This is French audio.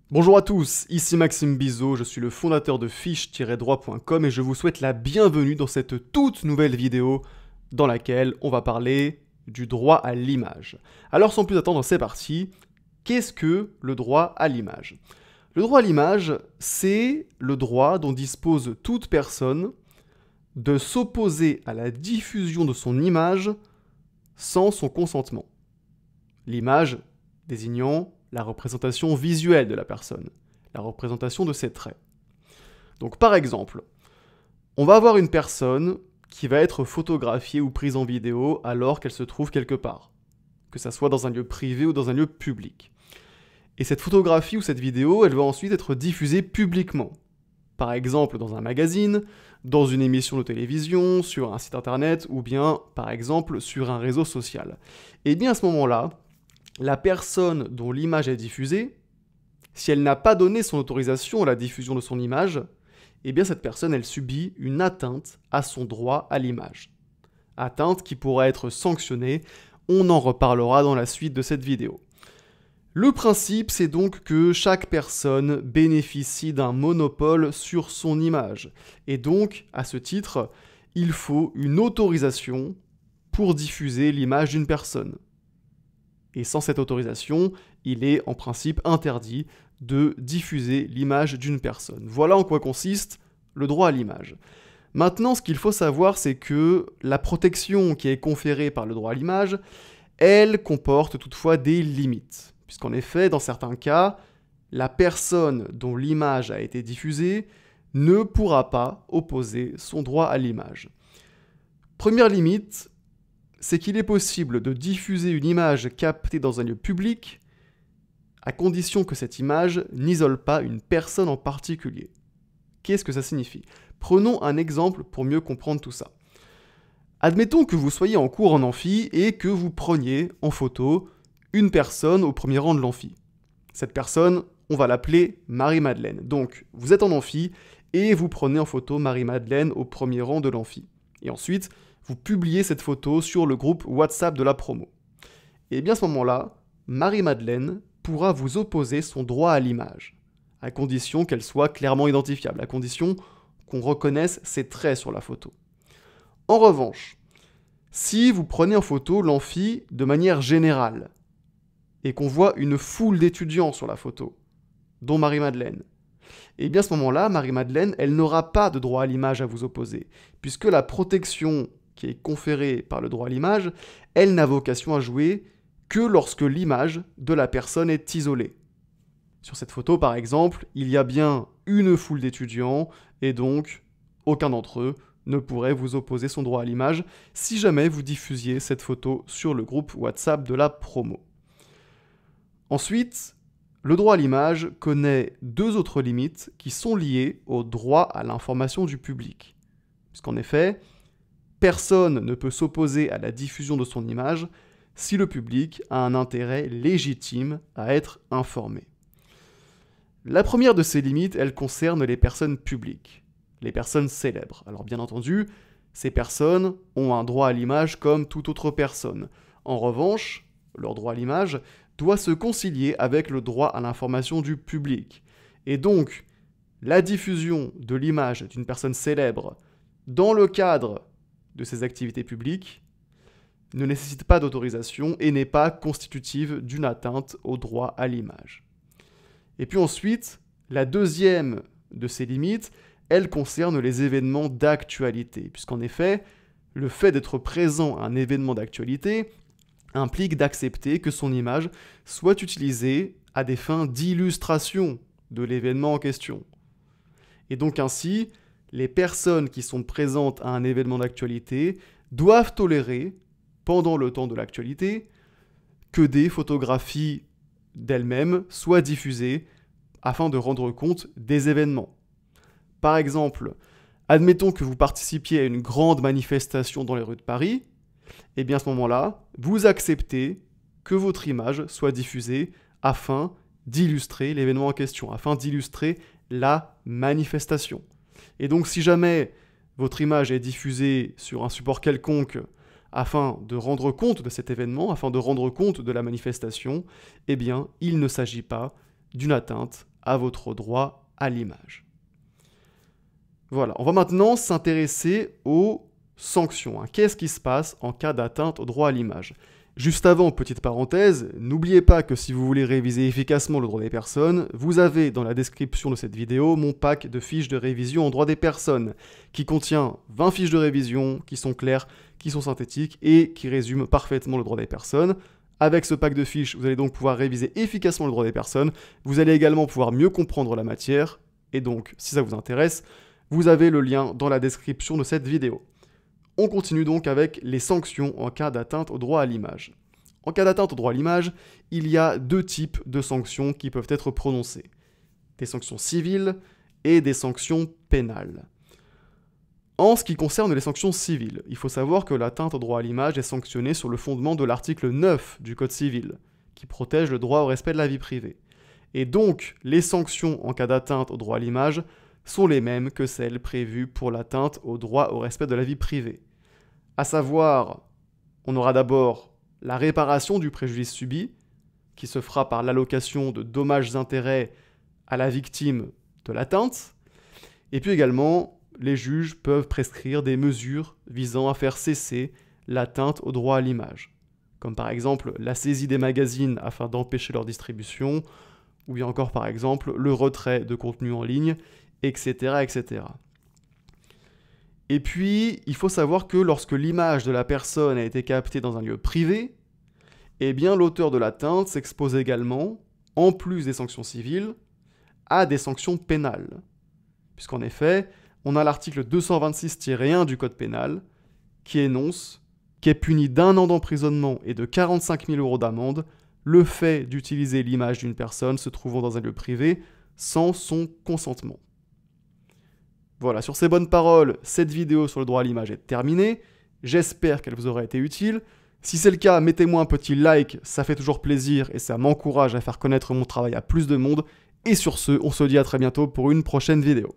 Bonjour à tous, ici Maxime Bizot, je suis le fondateur de fiche-droit.com et je vous souhaite la bienvenue dans cette toute nouvelle vidéo dans laquelle on va parler du droit à l'image. Alors sans plus attendre, c'est parti. Qu'est-ce que le droit à l'image? Le droit à l'image, c'est le droit dont dispose toute personne de s'opposer à la diffusion de son image sans son consentement. L'image désignant la représentation visuelle de la personne, la représentation de ses traits. Donc par exemple, on va avoir une personne qui va être photographiée ou prise en vidéo alors qu'elle se trouve quelque part, que ça soit dans un lieu privé ou dans un lieu public. Et cette photographie ou cette vidéo, elle va ensuite être diffusée publiquement. Par exemple dans un magazine, dans une émission de télévision, sur un site internet ou bien par exemple sur un réseau social. Et bien à ce moment-là, la personne dont l'image est diffusée, si elle n'a pas donné son autorisation à la diffusion de son image, eh bien cette personne, elle subit une atteinte à son droit à l'image. Atteinte qui pourra être sanctionnée, on en reparlera dans la suite de cette vidéo. Le principe, c'est donc que chaque personne bénéficie d'un monopole sur son image. Et donc, à ce titre, il faut une autorisation pour diffuser l'image d'une personne. Et sans cette autorisation, il est en principe interdit de diffuser l'image d'une personne. Voilà en quoi consiste le droit à l'image. Maintenant, ce qu'il faut savoir, c'est que la protection qui est conférée par le droit à l'image, elle comporte toutefois des limites. Puisqu'en effet, dans certains cas, la personne dont l'image a été diffusée ne pourra pas opposer son droit à l'image. Première limite, c'est qu'il est possible de diffuser une image captée dans un lieu public à condition que cette image n'isole pas une personne en particulier. Qu'est-ce que ça signifie? Prenons un exemple pour mieux comprendre tout ça. Admettons que vous soyez en cours en amphi et que vous preniez en photo une personne au premier rang de l'amphi. Cette personne, on va l'appeler Marie-Madeleine. Donc, vous êtes en amphi et vous prenez en photo Marie-Madeleine au premier rang de l'amphi. Et ensuite, vous publiez cette photo sur le groupe WhatsApp de la promo. Et bien à ce moment-là, Marie-Madeleine pourra vous opposer son droit à l'image, à condition qu'elle soit clairement identifiable, à condition qu'on reconnaisse ses traits sur la photo. En revanche, si vous prenez en photo l'amphi de manière générale, et qu'on voit une foule d'étudiants sur la photo, dont Marie-Madeleine, et bien à ce moment-là, Marie-Madeleine, elle n'aura pas de droit à l'image à vous opposer, puisque la protection qui est conférée par le droit à l'image, elle n'a vocation à jouer que lorsque l'image de la personne est isolée. Sur cette photo, par exemple, il y a bien une foule d'étudiants, et donc aucun d'entre eux ne pourrait vous opposer son droit à l'image si jamais vous diffusiez cette photo sur le groupe WhatsApp de la promo. Ensuite, le droit à l'image connaît deux autres limites qui sont liées au droit à l'information du public. Puisqu'en effet, personne ne peut s'opposer à la diffusion de son image si le public a un intérêt légitime à être informé. La première de ces limites, elle concerne les personnes publiques, les personnes célèbres. Alors bien entendu, ces personnes ont un droit à l'image comme toute autre personne. En revanche, leur droit à l'image doit se concilier avec le droit à l'information du public. Et donc, la diffusion de l'image d'une personne célèbre dans le cadre de ses activités publiques ne nécessite pas d'autorisation et n'est pas constitutive d'une atteinte au droit à l'image. Et puis ensuite, la deuxième de ces limites, elle concerne les événements d'actualité, puisqu'en effet, le fait d'être présent à un événement d'actualité implique d'accepter que son image soit utilisée à des fins d'illustration de l'événement en question. Et donc ainsi, les personnes qui sont présentes à un événement d'actualité doivent tolérer, pendant le temps de l'actualité, que des photographies d'elles-mêmes soient diffusées afin de rendre compte des événements. Par exemple, admettons que vous participiez à une grande manifestation dans les rues de Paris, et bien à ce moment-là, vous acceptez que votre image soit diffusée afin d'illustrer l'événement en question, afin d'illustrer la manifestation. Et donc si jamais votre image est diffusée sur un support quelconque afin de rendre compte de cet événement, afin de rendre compte de la manifestation, eh bien il ne s'agit pas d'une atteinte à votre droit à l'image. Voilà, on va maintenant s'intéresser aux sanctions. Qu'est-ce qui se passe en cas d'atteinte au droit à l'image? Juste avant, petite parenthèse, n'oubliez pas que si vous voulez réviser efficacement le droit des personnes, vous avez dans la description de cette vidéo mon pack de fiches de révision en droit des personnes, qui contient 20 fiches de révision qui sont claires, qui sont synthétiques et qui résument parfaitement le droit des personnes. Avec ce pack de fiches, vous allez donc pouvoir réviser efficacement le droit des personnes, vous allez également pouvoir mieux comprendre la matière, et donc, si ça vous intéresse, vous avez le lien dans la description de cette vidéo. On continue donc avec les sanctions en cas d'atteinte au droit à l'image. En cas d'atteinte au droit à l'image, il y a deux types de sanctions qui peuvent être prononcées. Des sanctions civiles et des sanctions pénales. En ce qui concerne les sanctions civiles, il faut savoir que l'atteinte au droit à l'image est sanctionnée sur le fondement de l'article 9 du Code civil, qui protège le droit au respect de la vie privée. Et donc, les sanctions en cas d'atteinte au droit à l'image sont les mêmes que celles prévues pour l'atteinte au droit au respect de la vie privée. À savoir, on aura d'abord la réparation du préjudice subi, qui se fera par l'allocation de dommages-intérêts à la victime de l'atteinte, et puis également, les juges peuvent prescrire des mesures visant à faire cesser l'atteinte au droit à l'image, comme par exemple la saisie des magazines afin d'empêcher leur distribution, ou bien encore par exemple le retrait de contenu en ligne, etc., etc. Et puis, il faut savoir que lorsque l'image de la personne a été captée dans un lieu privé, eh bien l'auteur de l'atteinte s'expose également, en plus des sanctions civiles, à des sanctions pénales. Puisqu'en effet, on a l'article 226-1 du Code pénal qui énonce qu'est puni d'1 an d'emprisonnement et de 45 000 € d'amende le fait d'utiliser l'image d'une personne se trouvant dans un lieu privé sans son consentement. Voilà, sur ces bonnes paroles, cette vidéo sur le droit à l'image est terminée. J'espère qu'elle vous aura été utile. Si c'est le cas, mettez-moi un petit like, ça fait toujours plaisir et ça m'encourage à faire connaître mon travail à plus de monde. Et sur ce, on se dit à très bientôt pour une prochaine vidéo.